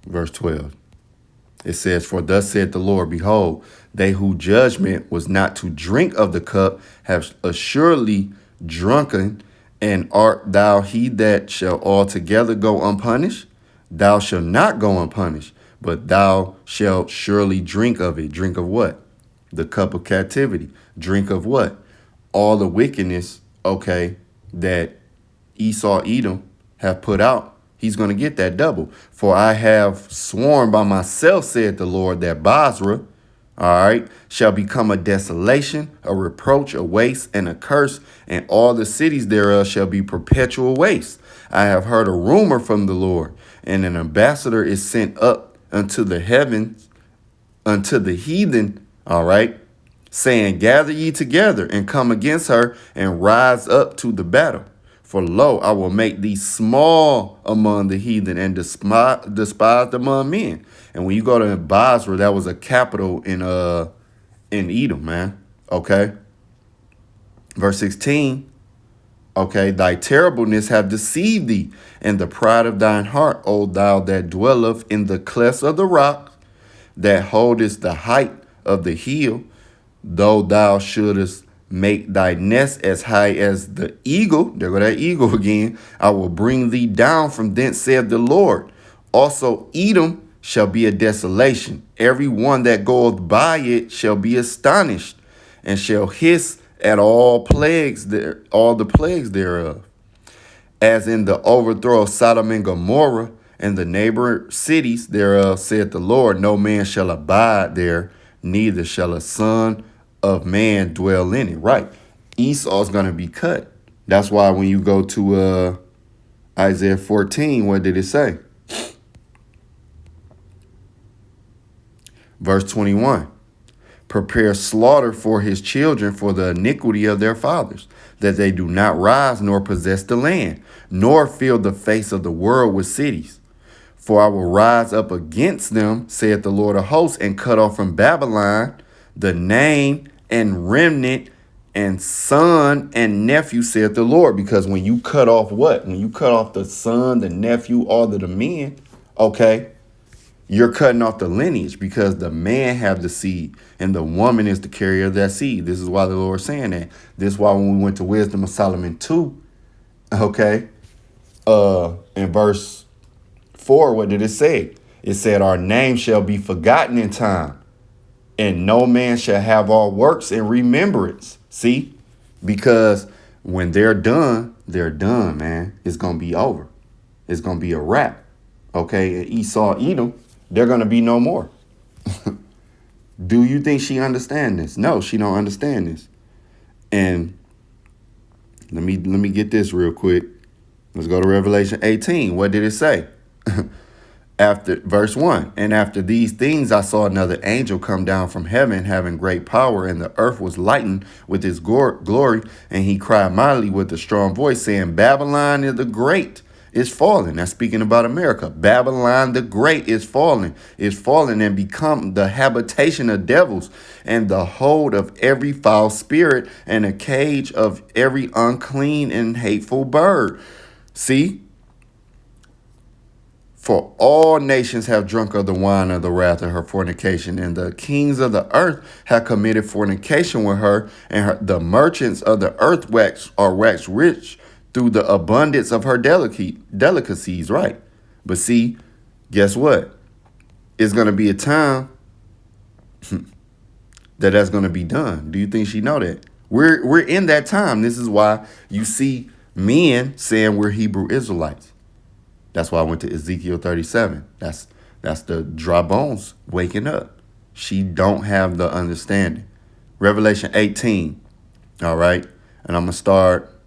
Verse 12. It says, for thus saith the Lord, behold, they whose judgment was not to drink of the cup have assuredly drunken, and art thou he that shall altogether go unpunished? Thou shalt not go unpunished, but thou shalt surely drink of it. Drink of what? The cup of captivity. Drink of what? All the wickedness, okay, that Esau, Edom have put out. He's going to get that double. For I have sworn by myself, said the Lord, that Basra, all right, shall become a desolation, a reproach, a waste, and a curse, and all the cities thereof shall be perpetual waste. I have heard a rumor from the Lord, and an ambassador is sent up unto the heavens, unto the heathen, all right, saying, gather ye together and come against her and rise up to the battle. For lo, I will make thee small among the heathen and despised among men. And when you go to Basra, that was a capital in Edom, man. Okay. Verse 16. Okay, thy terribleness have deceived thee, and the pride of thine heart, O thou that dwelleth in the clefts of the rock, that holdest the height of the hill, though thou shouldest make thy nest as high as the eagle. There go that eagle again. I will bring thee down from thence, saith the Lord. Also Edom shall be a desolation. Every one that goeth by it shall be astonished, and shall hiss at all plagues there, all the plagues thereof. As in the overthrow of Sodom and Gomorrah and the neighbor cities thereof, saith the Lord, no man shall abide there, neither shall a son of man dwell in it. Right. Esau's going to be cut. That's why when you go to Isaiah 14, what did it say? Verse 21. Prepare slaughter for his children for the iniquity of their fathers, that they do not rise nor possess the land, nor fill the face of the world with cities. For I will rise up against them, saith the Lord of hosts, and cut off from Babylon the name and remnant and son and nephew, saith the Lord. Because when you cut off what? When you cut off the son, the nephew, all of the men, okay, You're cutting off the lineage because the man have the seed and the woman is the carrier of that seed. This is why the Lord is saying that. This is why when we went to Wisdom of Solomon 2, okay, in verse 4, what did it say? It said, our name shall be forgotten in time, and no man shall have our works in remembrance. See? Because when they're done, man. It's going to be over. It's going to be a wrap. Okay? And Esau, Edom, they're going to be no more. Do you think she understand this? No, she don't understand this. And let me get this real quick. Let's go to Revelation 18. What did it say? After verse 1, and after these things I saw another angel come down from heaven, having great power, and the earth was lightened with his glory. And he cried mightily with a strong voice, saying, Babylon is the great is fallen. That's speaking about America. Babylon the great is fallen and become the habitation of devils, and the hold of every foul spirit, and a cage of every unclean and hateful bird. See? For all nations have drunk of the wine of the wrath of her fornication, and the kings of the earth have committed fornication with her, and the merchants of the earth are waxed rich through the abundance of her delicacies, right? But see, guess what? It's going to be a time that's going to be done. Do you think she know that? We're in that time. This is why you see men saying we're Hebrew Israelites. That's why I went to Ezekiel 37. That's the dry bones waking up. She don't have the understanding. Revelation 18. All right. And I'm going to start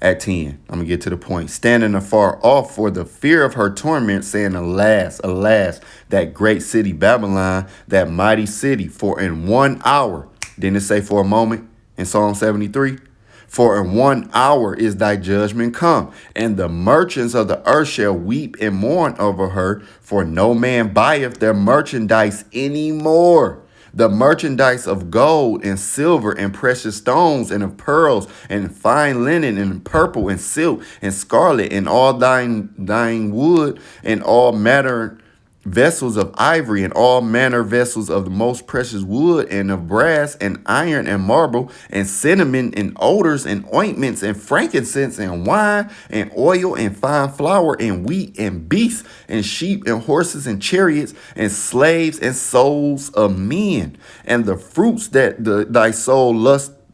at 10. I'm going to get to the point. Standing afar off for the fear of her torment, saying, alas, alas, that great city Babylon, that mighty city, for in 1 hour, didn't it say for a moment in Psalm 73? For in 1 hour is thy judgment come, and the merchants of the earth shall weep and mourn over her, for no man buyeth their merchandise any more. The merchandise of gold and silver and precious stones and of pearls and fine linen and purple and silk and scarlet and all thine wood and all manner vessels of ivory and all manner vessels of the most precious wood and of brass and iron and marble and cinnamon and odors and ointments and frankincense and wine and oil and fine flour and wheat and beasts and sheep and horses and chariots and slaves and souls of men. And the fruits that thy soul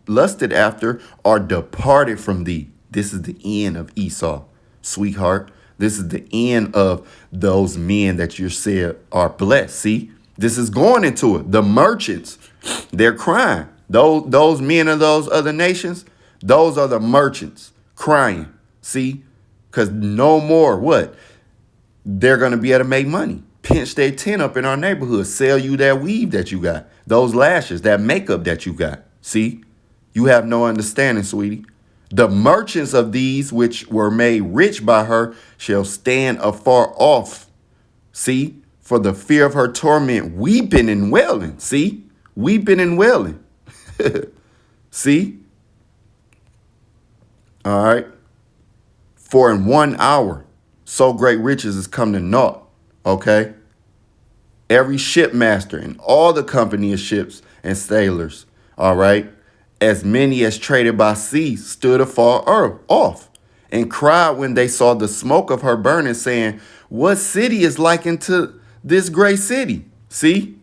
lusted after are departed from thee. This is the end of Esau, sweetheart. This is the end of those men that you said are blessed. See, this is going into it. The merchants, they're crying. Those men of those other nations, those are the merchants crying. See, because no more what? They're going to be able to make money. Pinch their tent up in our neighborhood. Sell you that weave that you got. Those lashes, that makeup that you got. See, you have no understanding, sweetie. The merchants of these which were made rich by her shall stand afar off. See, for the fear of her torment, weeping and wailing. See, weeping and wailing. See, all right. For in 1 hour, so great riches is come to naught. Okay. Every shipmaster and all the company of ships and sailors. All right. As many as traded by sea stood afar off and cried when they saw the smoke of her burning, saying, what city is likened to this great city? See?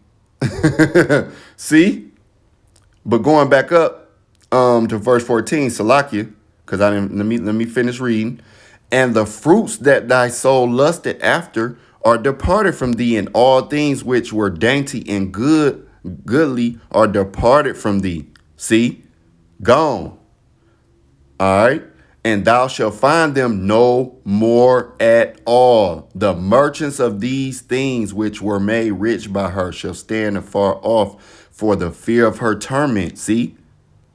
See? But going back up to verse 14, Salakia, because I didn't let me finish reading. And the fruits that thy soul lusted after are departed from thee, and all things which were dainty and goodly are departed from thee. See? Gone. All right. And thou shalt find them no more at all. The merchants of these things which were made rich by her shall stand afar off for the fear of her torment. See,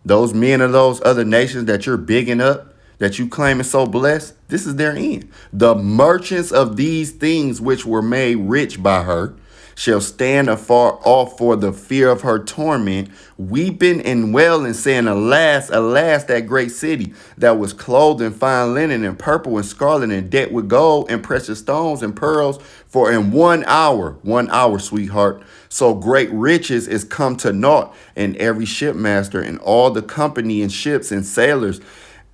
those men of those other nations that you're bigging up, that you claim is so blessed, this is their end. The merchants of these things which were made rich by her shall stand afar off for the fear of her torment, weeping and wailing, saying, alas, alas, that great city that was clothed in fine linen and purple and scarlet and decked with gold and precious stones and pearls, For in 1 hour, sweetheart, so great riches is come to naught, and every shipmaster and all the company and ships and sailors,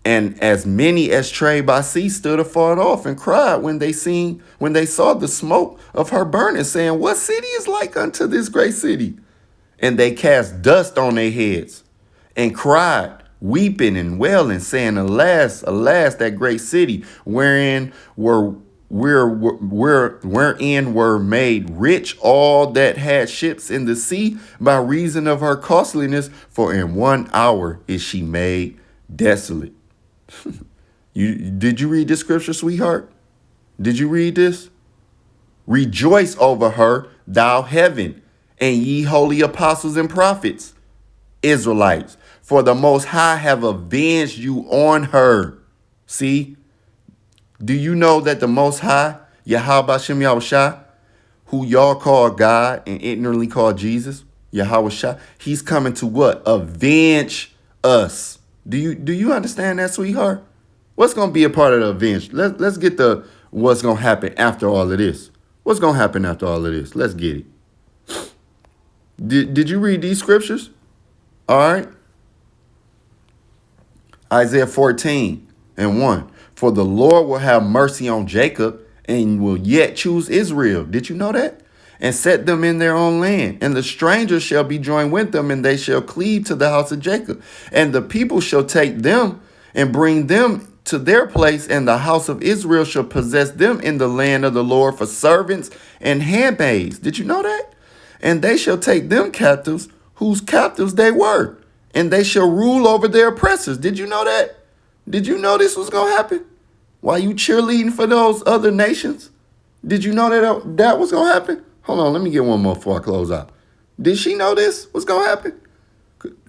and as many as trade by sea stood afar off and cried when they saw the smoke of her burning, saying, what city is like unto this great city? And they cast dust on their heads and cried, weeping and wailing, saying, alas, alas, that great city, wherein were made rich all that had ships in the sea by reason of her costliness, for in 1 hour is she made desolate. Did you read this scripture, sweetheart? Did you read this? Rejoice over her, thou heaven, and ye holy apostles and prophets, Israelites, for the Most High have avenged you on her. See? Do you know that the Most High, Yahweh Shem Yahushua, who y'all call God and ignorantly call Jesus, Yahweh Shah, he's coming to what? Avenge us. Do you understand that, sweetheart? What's going to be a part of the avenge? Let's get the what's going to happen after all of this. What's going to happen after all of this? Let's get it. Did you read these scriptures? All right. Isaiah 14:1. For the Lord will have mercy on Jacob and will yet choose Israel. Did you know that? And set them in their own land. And the strangers shall be joined with them, and they shall cleave to the house of Jacob. And the people shall take them and bring them to their place, and the house of Israel shall possess them in the land of the Lord for servants and handmaids. Did you know that? And they shall take them captives, whose captives they were, and they shall rule over their oppressors. Did you know that? Did you know this was going to happen? While you cheerleading for those other nations? Did you know that was going to happen? Hold on, let me get one more before I close out. Did she know this was going to happen?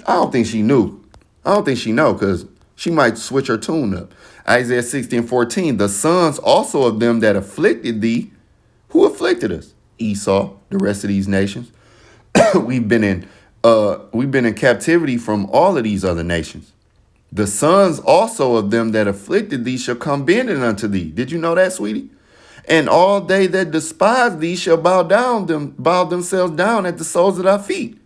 I don't think she knew. I don't think she know, because she might switch her tune up. Isaiah 16:14. The sons also of them that afflicted thee. Who afflicted us? Esau, the rest of these nations. We've been in captivity from all of these other nations. The sons also of them that afflicted thee shall come bending unto thee. Did you know that, sweetie? And all they that despise thee shall bow themselves down at the soles of thy feet.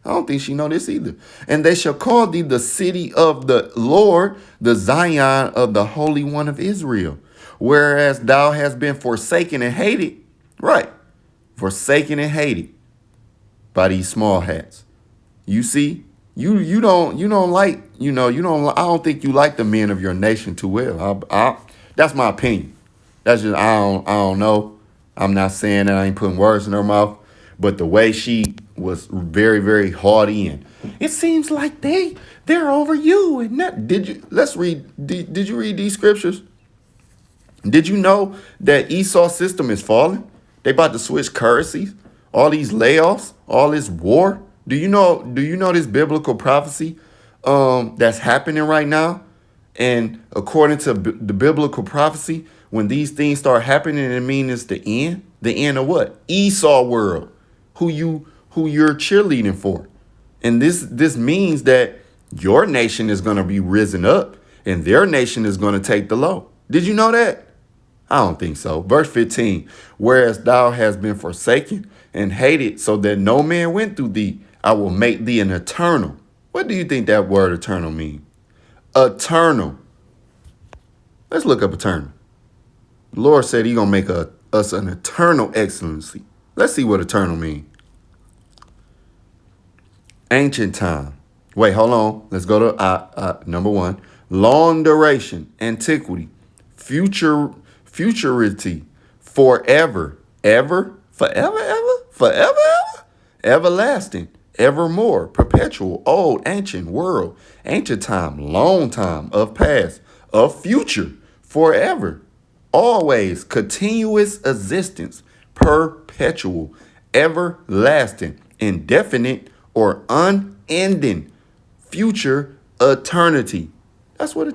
I don't think she know this either. And they shall call thee the city of the Lord, the Zion of the Holy One of Israel. Whereas thou hast been forsaken and hated. Right. Forsaken and hated by these small hats. You see? You don't like, I don't think you like the men of your nation too well. That's my opinion. That's just, I don't know. I'm not saying that, I ain't putting words in her mouth, but the way she was very, very haughty, and it seems like they're over you. And that, did you read these scriptures? Did you know that Esau's system is falling? They about to switch currencies, all these layoffs, all this war. Do you know this biblical prophecy that's happening right now? And according to the biblical prophecy, when these things start happening, it means it's the end. The end of what? Esau world, who you're cheerleading for. And this means that your nation is going to be risen up and their nation is going to take the low. Did you know that? I don't think so. Verse 15, whereas thou hast been forsaken and hated, so that no man went through thee, I will make thee an eternal. What do you think that word eternal means? Eternal. Let's look up eternal. The Lord said he's going to make us an eternal excellency. Let's see what eternal means. Ancient time. Wait, hold on. Let's go to number 1. Long duration, antiquity, futurity, forever, ever, forever, everlasting, evermore, perpetual, old, ancient, world, ancient time, long time, of past, of future, forever, always, continuous existence, perpetual, everlasting, indefinite, or unending, future, eternity. That's what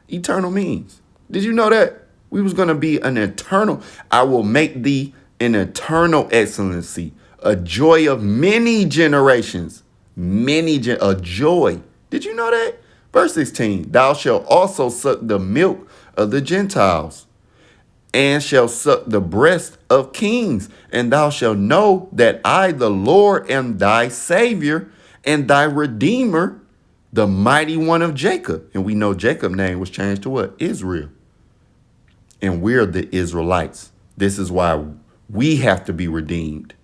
eternal means. Did you know that? We was going to be an eternal. I will make thee an eternal excellency, a joy of many generations, a joy. Did you know that? Verse 16, thou shalt also suck the milk of the Gentiles and shall suck the breast of kings, and thou shalt know that I, the Lord, am thy Savior and thy Redeemer, the mighty one of Jacob. And we know Jacob's name was changed to what? Israel. And we're the Israelites. This is why we have to be redeemed.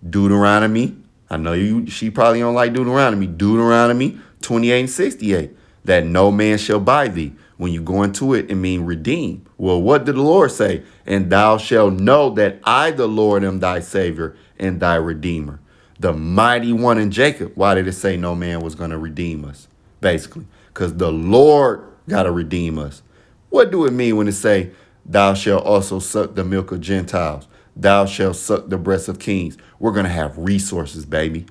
Deuteronomy, I know she probably don't like Deuteronomy. Deuteronomy 28 and 68, that no man shall buy thee. When you go into it, it means redeem. Well, what did the Lord say? And thou shalt know that I, the Lord, am thy Savior and thy Redeemer, the mighty one in Jacob. Why did it say no man was going to redeem us? Basically, because the Lord got to redeem us. What do it mean when it say, thou shalt also suck the milk of Gentiles? Thou shalt suck the breast of kings. We're going to have resources, baby.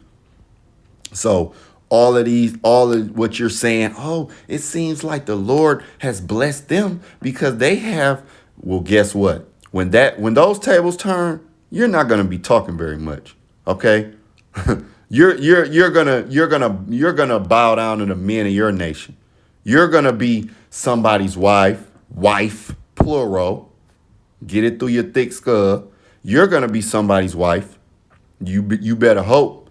So all of what you're saying, oh, it seems like the Lord has blessed them because they have, well, guess what? When those tables turn, you're not going to be talking very much. Okay? you're gonna bow down to the men of your nation. You're gonna be somebody's wife, plural. Get it through your thick skull. You're gonna be somebody's wife. You better hope.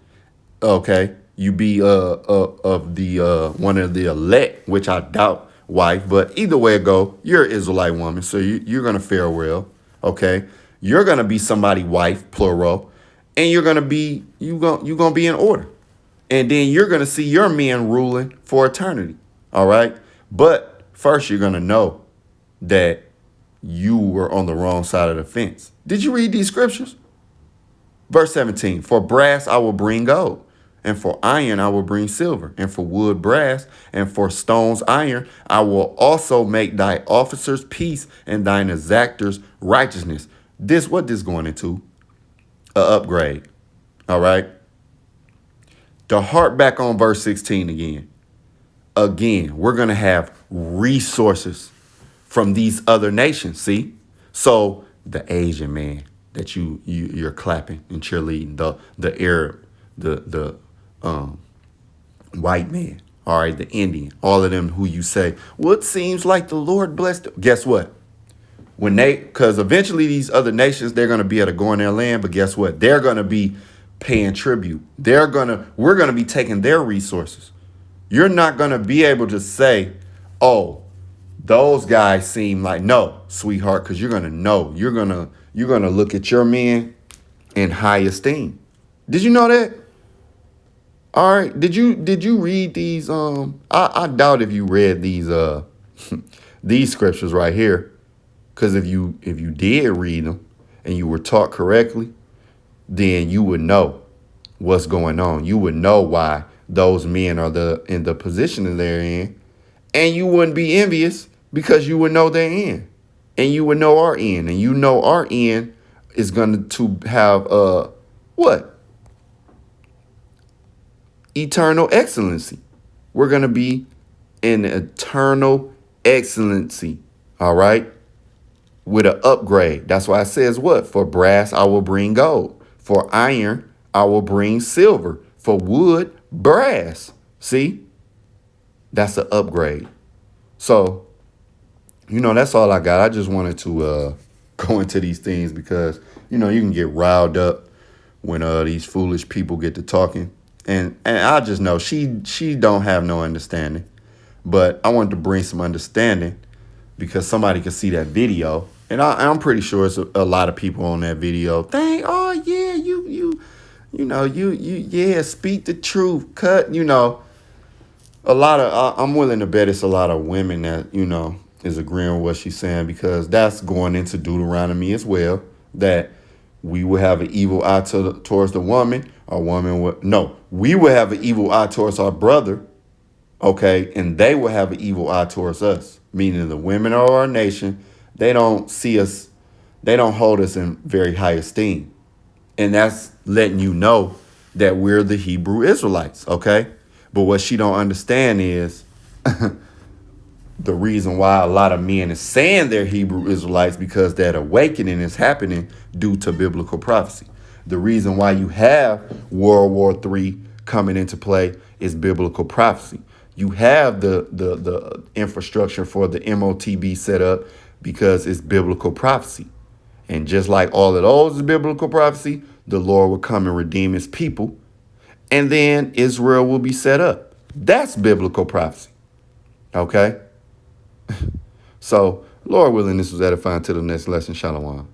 Okay, you be of the one of the elect, which I doubt, wife. But either way it go, you're an Israelite woman, so you're gonna fare well. Okay, you're gonna be somebody's wife, plural, and you're gonna be be in order, and then you're gonna see your men ruling for eternity. All right, but first you're gonna know that you were on the wrong side of the fence. Did you read these scriptures? Verse 17, for brass I will bring gold, and for iron I will bring silver, and for wood brass, and for stones iron. I will also make thy officers peace, and thine exactors righteousness. What this going into? A upgrade. All right. To harp back on verse 16 again. Again, we're going to have resources from these other nations. See? So the Asian man that you're clapping and cheerleading, the Arab, the white man, all right, the Indian, all of them who you say, well, it seems like the Lord blessed them. Guess what? Because eventually these other nations, they're going to be able to go in their land, but guess what? They're going to be paying tribute. We're going to be taking their resources. You're not going to be able to say, oh, those guys seem like, no, sweetheart, because you're going to know. You're going to look at your men in high esteem. Did you know that? All right. Did you read these? I doubt if you read these these scriptures right here. Because if you did read them and you were taught correctly, then you would know what's going on. You would know why those men are in the position that they're in. And you wouldn't be envious because you would know their end. And you would know our end. And you know our end is going to have what? Eternal excellency. We're going to be in eternal excellency. All right? With an upgrade. That's why it says what? For brass, I will bring gold. For iron, I will bring silver. For wood, brass. See? That's an upgrade. So, that's all I got. I just wanted to go into these things because, you can get riled up when these foolish people get to talking. And I just know she don't have no understanding. But I wanted to bring some understanding because somebody could see that video. And I'm pretty sure it's a lot of people on that video. Oh yeah, you speak the truth. Cut, a lot of, I'm willing to bet it's a lot of women that, is agreeing with what she's saying because that's going into Deuteronomy as well, that we will have an evil eye towards the woman. We will have an evil eye towards our brother. Okay. And they will have an evil eye towards us, meaning the women of our nation. They don't see us. They don't hold us in very high esteem. And that's letting you know that we're the Hebrew Israelites. OK, but what she don't understand is the reason why a lot of men is saying they're Hebrew Israelites, because that awakening is happening due to biblical prophecy. The reason why you have World War III coming into play is biblical prophecy. You have the infrastructure for the MOTB set up because it's biblical prophecy. And just like all of those is biblical prophecy, the Lord will come and redeem his people, and then Israel will be set up. That's biblical prophecy. Okay? So, Lord willing, this was edifying to the next lesson. Shalom.